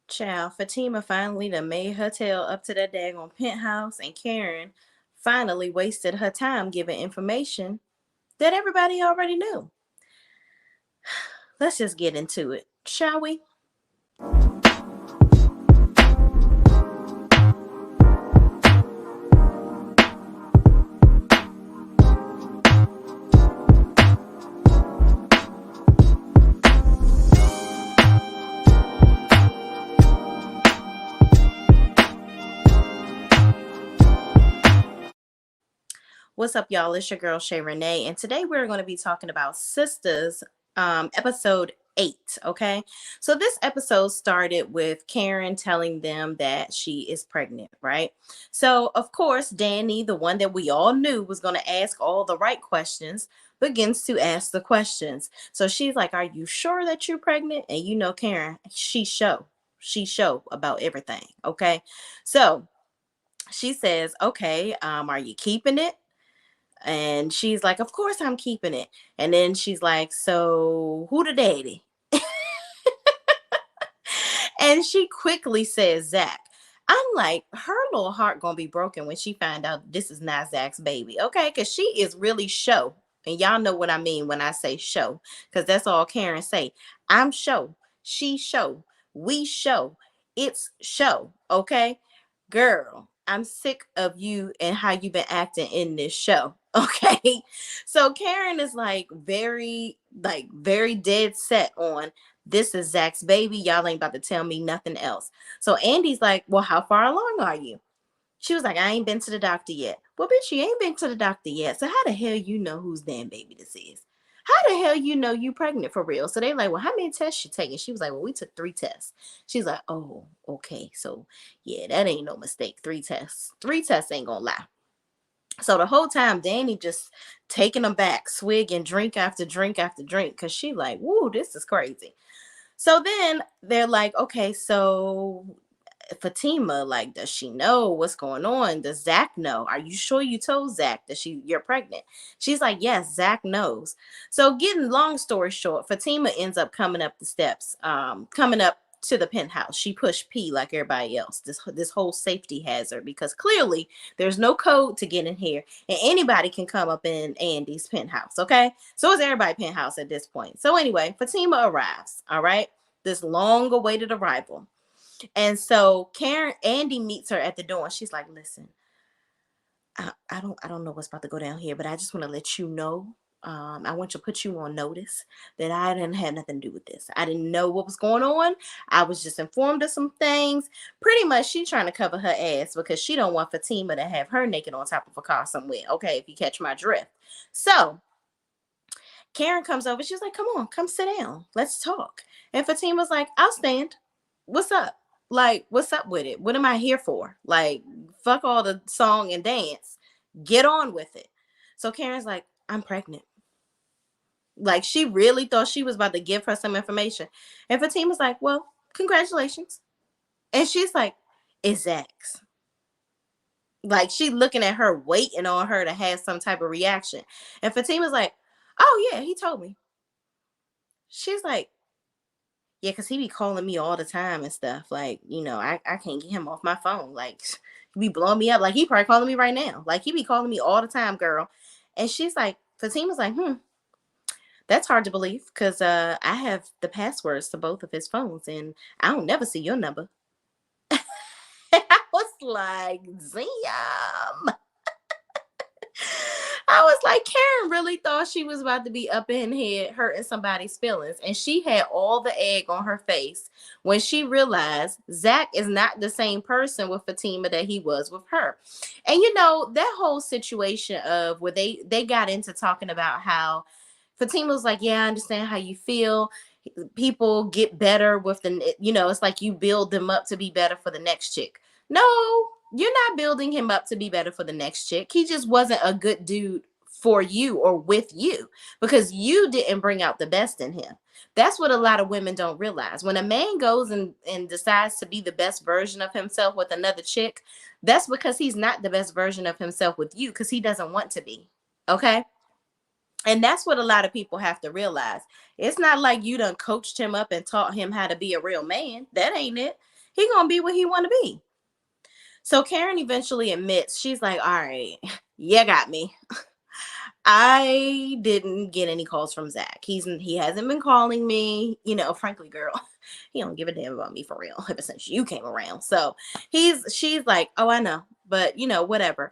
Child, Fatima finally done made her tail up to that daggone penthouse, and Karen finally wasted her time giving information that everybody already knew. Let's just get into it, shall we? What's up, y'all? It's your girl Shay Renee, and today we're going to be talking about Sistas, episode 8. Okay, so this episode started with Karen telling them that she is pregnant, right? So, of course, Danny, the one that we all knew was going to ask all the right questions, begins to ask the questions. So she's like, "Are you sure that you're pregnant?" And you know, Karen, she show about everything. Okay, so she says, "Okay, are you keeping it?" And she's like, "Of course I'm keeping it." And then she's like, "So who the daddy?" And she quickly says, "Zach." I'm like, her little heart gonna be broken when she find out this is not Zach's baby, okay? Because she is really show. And y'all know what I mean when I say show, because that's all Karen say. I'm show, she show, we show, it's show, okay? Girl, I'm sick of you and how you been acting in this show. Okay. So Karen is very dead set on this is Zach's baby. Y'all ain't about to tell me nothing else. So Andy's like, "Well, how far along are you?" She was like, "I ain't been to the doctor yet." Well, bitch, you ain't been to the doctor yet. So how the hell you know whose damn baby this is? How the hell you know you pregnant for real? So they like, "Well, how many tests you taking?" She was like, "Well, we took 3 tests." She's like, "Oh, okay. So yeah, that ain't no mistake. 3 tests. 3 tests ain't gonna lie." So the whole time, Danny just taking them back, swigging drink after drink after drink, because she like, "Woo, this is crazy." So then they're like, "Okay, so Fatima, like, does she know what's going on? Does Zach know? Are you sure you told Zach that you're pregnant?" She's like, "Yes, Zach knows." So getting long story short, Fatima ends up coming up the steps, coming up to the penthouse. She pushed P like everybody else. This whole safety hazard, because clearly there's no code to get in here, and anybody can come up in Andy's penthouse. Okay, so it's everybody penthouse at this point. So anyway, Fatima arrives. All right, this long awaited arrival. And so Andy meets her at the door, and she's like, "Listen, I don't know what's about to go down here, but I just want to let you know. I want to put you on notice that I didn't have nothing to do with this. I didn't know what was going on. I was just informed of some things." Pretty much, she's trying to cover her ass because she don't want Fatima to have her naked on top of a car somewhere. Okay, if you catch my drift. So Karen comes over. She's like, "Come on, come sit down. Let's talk." And Fatima's like, "I'll stand. What's up? Like, what's up with it? What am I here for? Like, fuck all the song and dance. Get on with it." So Karen's like, "I'm pregnant." Like, she really thought she was about to give her some information. And Fatima's like, "Well, congratulations." And she's like, "It's Zach's." Like, she looking at her, waiting on her to have some type of reaction. And Fatima's like, "Oh, yeah, he told me." She's like, "Yeah, because he be calling me all the time and stuff. Like, I can't get him off my phone. Like, he be blowing me up. Like, he probably calling me right now. Like, he be calling me all the time, girl." And she's like, Fatima's like, "That's hard to believe because I have the passwords to both of his phones and I don't never see your number." I was like, "Damn." I was like, Karen really thought she was about to be up in here hurting somebody's feelings. And she had all the egg on her face when she realized Zach is not the same person with Fatima that he was with her. And that whole situation of where they got into talking about how Fatima was like, "Yeah, I understand how you feel. People get better with it's like you build them up to be better for the next chick." No, you're not building him up to be better for the next chick. He just wasn't a good dude for you or with you because you didn't bring out the best in him. That's what a lot of women don't realize. When a man goes and decides to be the best version of himself with another chick, that's because he's not the best version of himself with you because he doesn't want to be. Okay. And that's what a lot of people have to realize. It's not like you done coached him up and taught him how to be a real man. That ain't it. He gonna be what he want to be. So Karen eventually admits, she's like, all right, you got me. I didn't get any calls from Zach. He hasn't been calling me. Frankly, girl, he don't give a damn about me for real ever since you came around. So she's like, oh, I know, but whatever.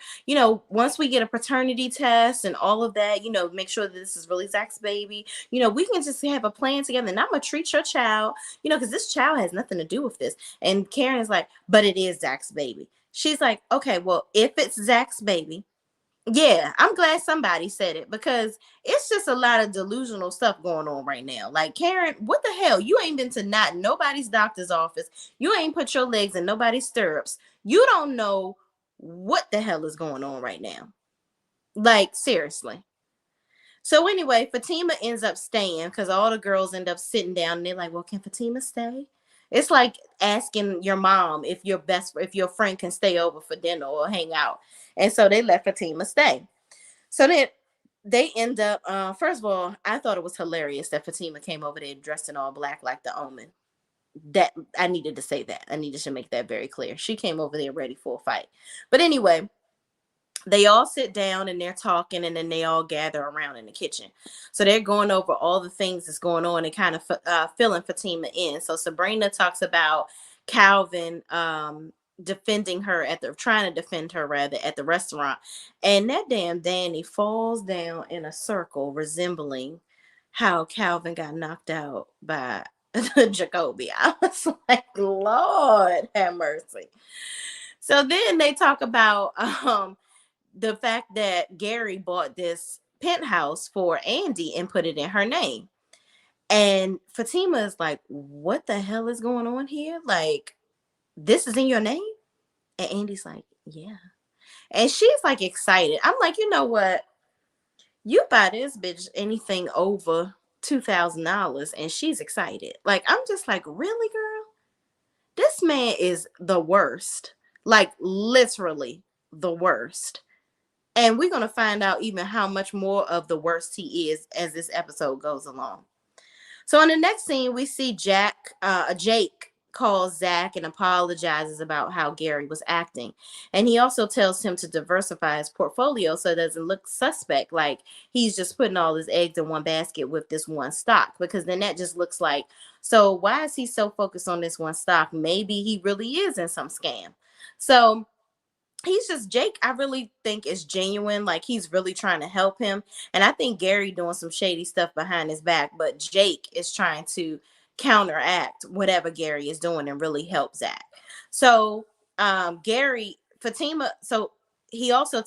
Once we get a paternity test and all of that, make sure that this is really Zach's baby. We can just have a plan together, and I'm gonna treat your child. Because this child has nothing to do with this. And Karen is like, but it is Zach's baby. She's like, okay, well, if it's Zach's baby, yeah, I'm glad somebody said it, because it's just a lot of delusional stuff going on right now. Like, Karen, what the hell? You ain't been to not nobody's doctor's office. You ain't put your legs in nobody's stirrups. You don't know what the hell is going on right now. Like, seriously. So anyway, Fatima ends up staying because all the girls end up sitting down and they're like, well, can Fatima stay? It's like asking your mom if your friend can stay over for dinner or hang out. And so they let Fatima stay. So then they end up, first of all, I thought it was hilarious that Fatima came over there dressed in all black like the Omen. That I needed to say that. I needed to make that very clear. She came over there ready for a fight. But anyway, they all sit down and they're talking, and then they all gather around in the kitchen. So they're going over all the things that's going on and kind of filling Fatima in. So Sabrina talks about Calvin defending her trying to defend her rather at the restaurant, and that damn Danny falls down in a circle resembling how Calvin got knocked out by Jacoby. I was like, Lord have mercy. So then they talk about the fact that Gary bought this penthouse for Andy and put it in her name. And Fatima is like, what the hell is going on here? Like, this is in your name? And Andy's like, yeah. And she's like excited. I'm like, you know what? You buy this bitch anything over $2,000 and she's excited. Like, I'm just like, really, girl? This man is the worst. Like, literally the worst. And we're going to find out even how much more of the worst he is as this episode goes along. So in the next scene, we see Jake calls Zach and apologizes about how Gary was acting. And he also tells him to diversify his portfolio so it doesn't look suspect, like he's just putting all his eggs in one basket with this one stock, because then that just looks like, so why is he so focused on this one stock? Maybe he really is in some scam. So Jake, I really think is genuine. Like, he's really trying to help him. And I think Gary doing some shady stuff behind his back, but Jake is trying to counteract whatever Gary is doing and really help Zach. So Fatima, so he also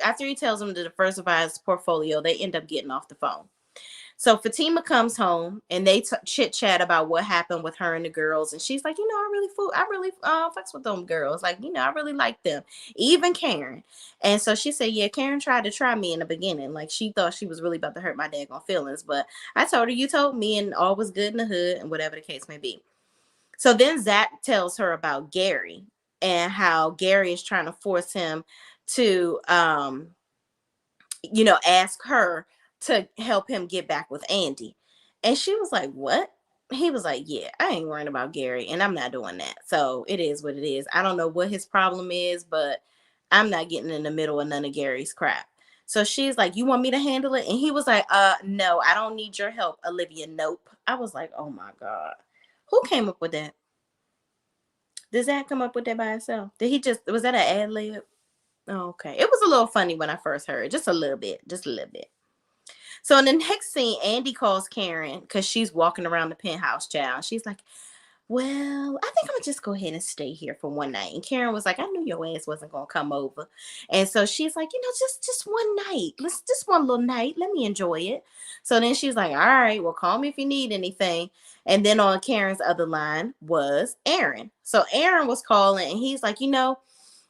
after he tells him to diversify his portfolio, they end up getting off the phone. So Fatima comes home and they chit chat about what happened with her and the girls. And she's like, I really fucks with them girls. Like, I really like them. Even Karen. And so she said, yeah, Karen tried to try me in the beginning. Like, she thought she was really about to hurt my daggone feelings. But I told her, you told me, and all was good in the hood, and whatever the case may be. So then Zach tells her about Gary and how Gary is trying to force him to, ask her to help him get back with Andy. And she was like, what? He was like, yeah, I ain't worrying about Gary and I'm not doing that. So it is what it is. I don't know what his problem is, but I'm not getting in the middle of none of Gary's crap. So she's like, you want me to handle it? And he was like, no, I don't need your help, Olivia. Nope. I was like, oh my God. Who came up with that? Did Zach come up with that by himself? Was that an ad lib? Oh, okay. It was a little funny when I first heard, just a little bit. So in the next scene, Andy calls Karen because she's walking around the penthouse, child. She's like, well, I think I'm gonna just go ahead and stay here for one night. And Karen was like, I knew your ass wasn't gonna come over. And so she's like, just one night. Just one little night. Let me enjoy it. So then she's like, all right, well, call me if you need anything. And then on Karen's other line was Aaron. So Aaron was calling and he's like,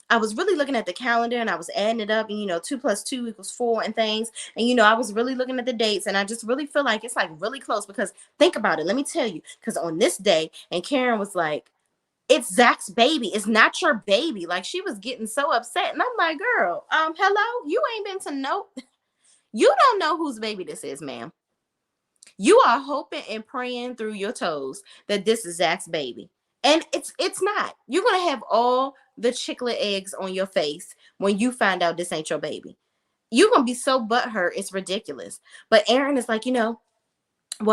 I was really looking at the calendar and I was adding it up, and 2 + 2 = 4 and things. And I was really looking at the dates, and I just really feel like it's like really close, because think about it. Let me tell you, because on this day, and Karen was like, it's Zach's baby. It's not your baby. Like, she was getting so upset. And I'm like, girl, hello, you ain't been to know. You don't know whose baby this is, ma'am. You are hoping and praying through your toes that this is Zach's baby. And it's not. You're gonna have all the chicklet eggs on your face when you find out this ain't your baby. You're gonna be so butthurt, it's ridiculous. But Aaron is like, well,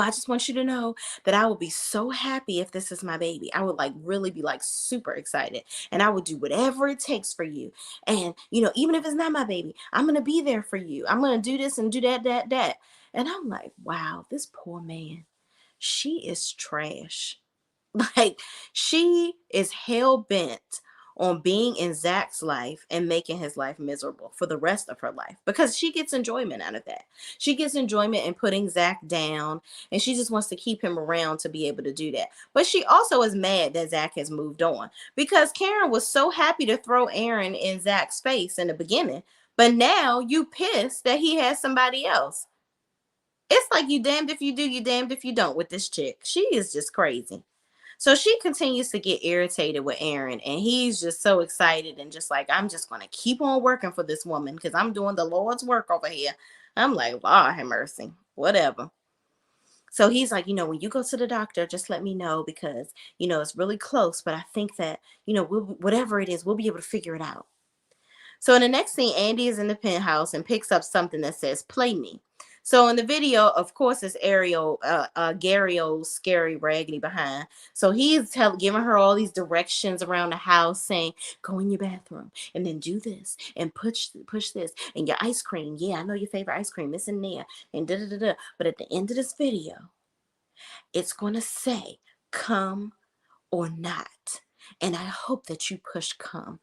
I just want you to know that I will be so happy if this is my baby. I would like really be like super excited. And I would do whatever it takes for you. And even if it's not my baby, I'm gonna be there for you. I'm gonna do this and do that, that. And I'm like, wow, this poor man, she is trash. Like, she is hell bent on being in Zach's life and making his life miserable for the rest of her life, because she gets enjoyment out of that. She gets enjoyment in putting Zach down, and she just wants to keep him around to be able to do that. But she also is mad that Zach has moved on, because Karen was so happy to throw Aaron in Zach's face in the beginning, but now you pissed that he has somebody else. It's like you damned if you do, you damned if you don't with this chick. She is just crazy. So she continues to get irritated with Aaron, and he's just so excited and just like, I'm just going to keep on working for this woman because I'm doing the Lord's work over here. I'm like, Lord have mercy, whatever. So he's like, when you go to the doctor, just let me know because, it's really close. But I think that, whatever it is, we'll be able to figure it out. So in the next scene, Andy is in the penthouse and picks up something that says "Play Me." So in the video, of course, it's Gary O's scary raggedy behind. So he's giving her all these directions around the house, saying, "Go in your bathroom and then do this and push this and your ice cream. Yeah, I know your favorite ice cream. It's in there and da da da da." But at the end of this video, it's gonna say, "Come or not," and I hope that you push come.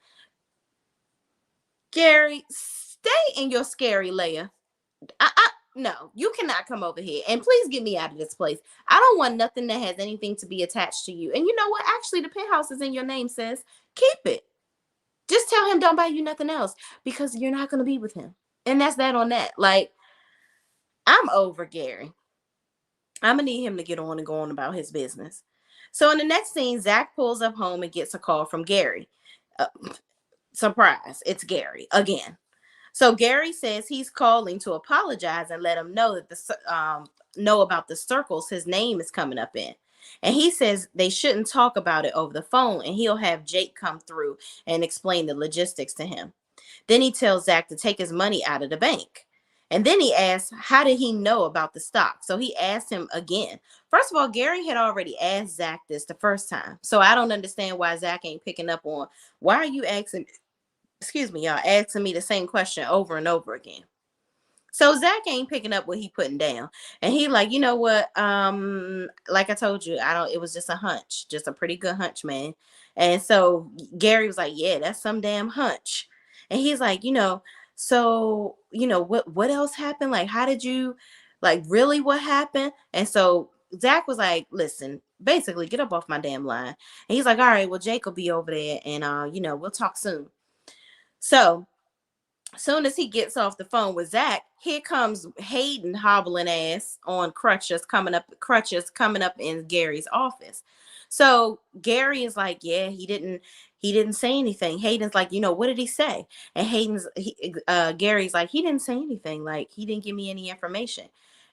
Gary, stay in your scary layer. No, you cannot come over here. And please get me out of this place. I don't want nothing that has anything to be attached to you. And you know what? Actually, the penthouse is in your name, sis. Keep it. Just tell him don't buy you nothing else because you're not going to be with him. And that's that on that. Like, I'm over Gary. I'm going to need him to get on and go on about his business. So in the next scene, Zach pulls up home and gets a call from Gary. Uh, Surprise, it's Gary again. So Gary says he's calling to apologize and let him know that know about the circles his name is coming up in. And he says they shouldn't talk about it over the phone, and he'll have Jake come through and explain the logistics to him. Then he tells Zach to take his money out of the bank. And then he asks, how did he know about the stock? So he asked him again. First of all, Gary had already asked Zach this the first time. So I don't understand why Zach ain't picking up on, why are you asking, excuse me, y'all, asking me the same question over and over again. So Zach ain't picking up what he putting down. And he like, you know what? Like I told you, it was just a hunch, just a pretty good hunch, man. And so Gary was like, yeah, that's some damn hunch. And he's like, so, what else happened? Like, how did you, like, really what happened? And so Zach was like, listen, basically get up off my damn line. And he's like, all right, well, Jake will be over there and, we'll talk soon. So soon as he gets off the phone with Zach, here comes Hayden hobbling ass on crutches coming up in Gary's office. So Gary is like, yeah, he didn't say anything. Hayden's like, what did he say? And Gary's like, he didn't say anything. Like, he didn't give me any information.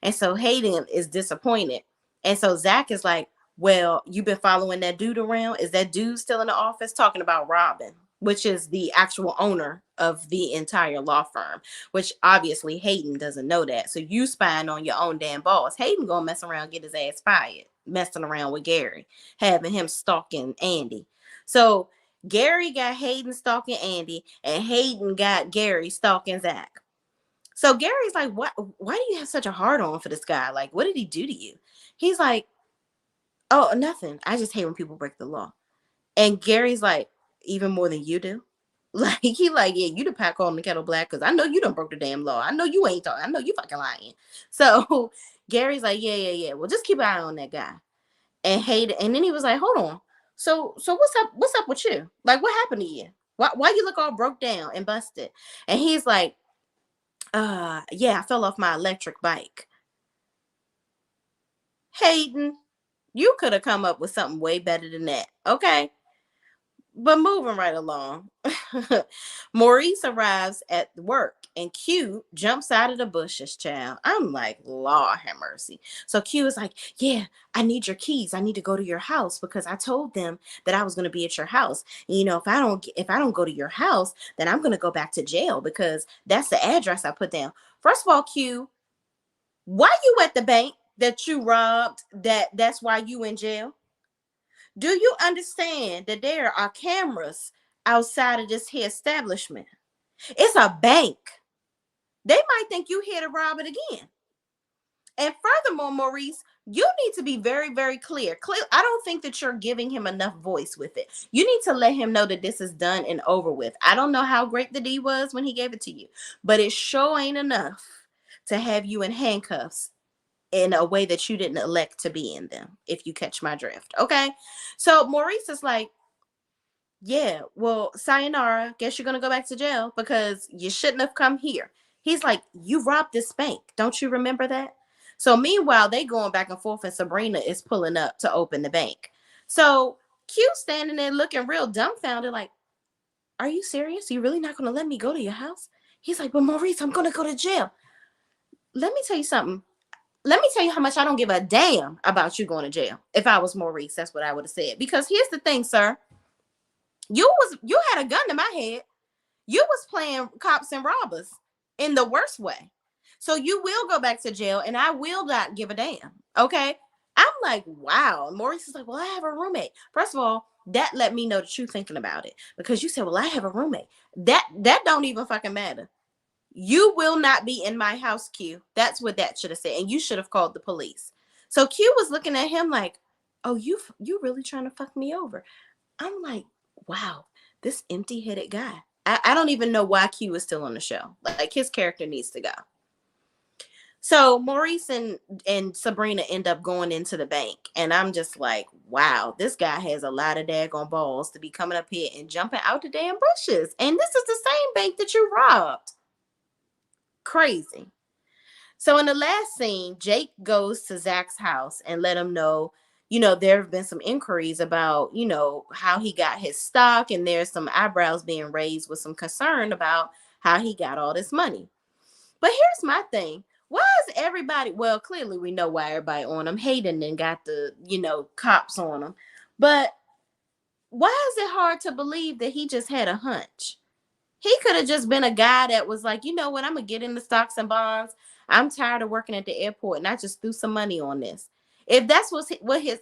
And so Hayden is disappointed. And so Zach is like, well, you've been following that dude around. Is that dude still in the office? Talking about Robin, which is the actual owner of the entire law firm, which obviously Hayden doesn't know that. So you spying on your own damn boss. Hayden gonna mess around, get his ass fired, messing around with Gary, having him stalking Andy. So Gary got Hayden stalking Andy, and Hayden got Gary stalking Zach. So Gary's like, why do you have such a hard on for this guy? Like, what did he do to you? He's like, oh, nothing. I just hate when people break the law. And Gary's like, even more than you do? Like, he like, yeah, you the pot calling the kettle black because I know you done broke the damn law. I know you ain't talking. I know you fucking lying. So Gary's like, yeah. Well, just keep an eye on that guy. And then he was like, hold on. So what's up? What's up with you? Like, what happened to you? Why you look all broke down and busted? And he's like, yeah, I fell off my electric bike. Hayden, you could have come up with something way better than that. Okay. But moving right along, Maurice arrives at work and Q jumps out of the bushes, child. I'm like, Lord have mercy. So Q is like, yeah, I need your keys. I need to go to your house because I told them that I was going to be at your house. And, you know, if I don't go to your house, then I'm going to go back to jail because that's the address I put down. First of all, Q, why you at the bank that you robbed? That's why you in jail? Do you understand that there are cameras outside of this here establishment? It's a bank. They might think you here to rob it again. And furthermore, Maurice, you need to be very, very clear. I don't think that you're giving him enough voice with it. You need to let him know that this is done and over with. I don't know how great the D was when he gave it to you, but it sure ain't enough to have you in handcuffs in a way that you didn't elect to be in them, if you catch my drift. Okay. So Maurice is like, yeah, well, sayonara. Guess you're gonna go back to jail because you shouldn't have come here. He's like, you robbed this bank. Don't you remember that? So meanwhile, they going back and forth, and Sabrina is pulling up to open the bank. So Q standing there looking real dumbfounded, like, are you serious? You really not gonna let me go to your house? He's like, but Maurice, I'm gonna go to jail. Let me tell you something. Let me tell you how much I don't give a damn about you going to jail. If I was Maurice, that's what I would have said. Because here's the thing, sir. You had a gun to my head. You was playing cops and robbers in the worst way. So you will go back to jail and I will not give a damn. Okay. I'm like, wow. Maurice is like, well, I have a roommate. First of all, that let me know that you're thinking about it because you said, well, I have a roommate. That don't even fucking matter. You will not be in my house, Q. That's what that should have said. And you should have called the police. So Q was looking at him like, oh, you really trying to fuck me over. I'm like, wow, this empty-headed guy. I don't even know why Q is still on the show. Like his character needs to go. So Maurice and Sabrina end up going into the bank. And I'm just like, wow, this guy has a lot of daggone balls to be coming up here and jumping out the damn bushes. And this is the same bank that you robbed. Crazy. So in the last scene, Jake goes to Zach's house and let him know, there have been some inquiries about, how he got his stock, and there's some eyebrows being raised with some concern about how he got all this money. But here's my thing. Why is everybody, well, clearly we know why everybody on him, hating and got the, cops on him. But why is it hard to believe that he just had a hunch? He could have just been a guy that was like, you know what, I'm gonna get into stocks and bonds. I'm tired of working at the airport, and I just threw some money on this. If that's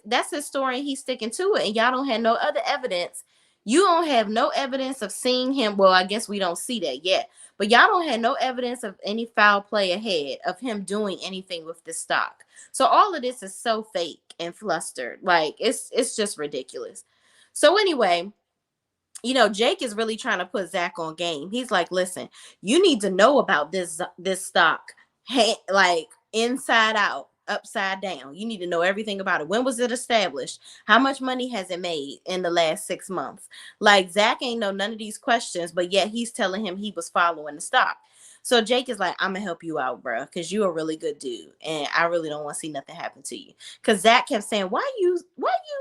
that's his story, and he's sticking to it, and y'all don't have no other evidence. You don't have no evidence of seeing him. Well, I guess we don't see that yet, but y'all don't have no evidence of any foul play ahead of him doing anything with this stock. So all of this is so fake and flustered. Like it's just ridiculous. So anyway, Jake is really trying to put Zach on game. He's like, listen, you need to know about this stock, like inside out, upside down. You need to know everything about it. When was it established? How much money has it made in the last 6 months? Like Zach ain't know none of these questions, but yet he's telling him he was following the stock. So Jake is like, I'm gonna help you out, bro, because you're a really good dude, and I really don't want to see nothing happen to you. Because Zach kept saying, why you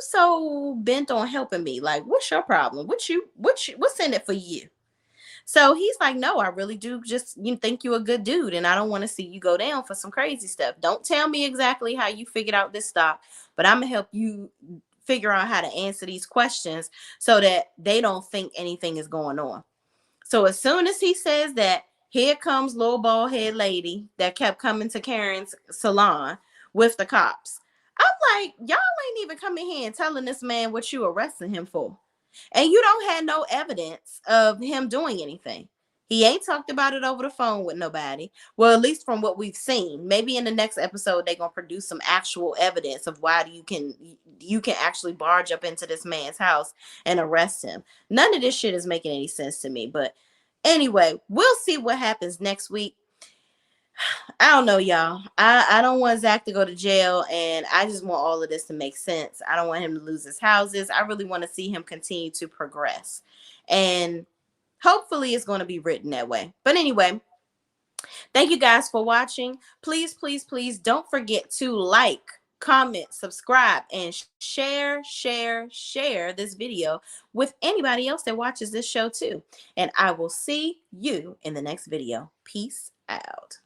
so bent on helping me? Like, what's your problem? What's in it for you? So he's like, no, I really do just think you're a good dude, and I don't want to see you go down for some crazy stuff. Don't tell me exactly how you figured out this stock, but I'm gonna help you figure out how to answer these questions so that they don't think anything is going on. So as soon as he says that, here comes little bald head lady that kept coming to Karen's salon with the cops. I'm like, y'all ain't even coming here and telling this man what you arresting him for. And you don't have no evidence of him doing anything. He ain't talked about it over the phone with nobody. Well, at least from what we've seen. Maybe in the next episode, they're going to produce some actual evidence of why you can actually barge up into this man's house and arrest him. None of this shit is making any sense to me. But anyway, we'll see what happens next week. I don't know, y'all. I don't want Zach to go to jail, and I just want all of this to make sense. I don't want him to lose his houses. I really want to see him continue to progress. And hopefully it's going to be written that way. But anyway, thank you guys for watching. Please, please, please don't forget to like, comment, subscribe, and share this video with anybody else that watches this show too. And I will see you in the next video. Peace out.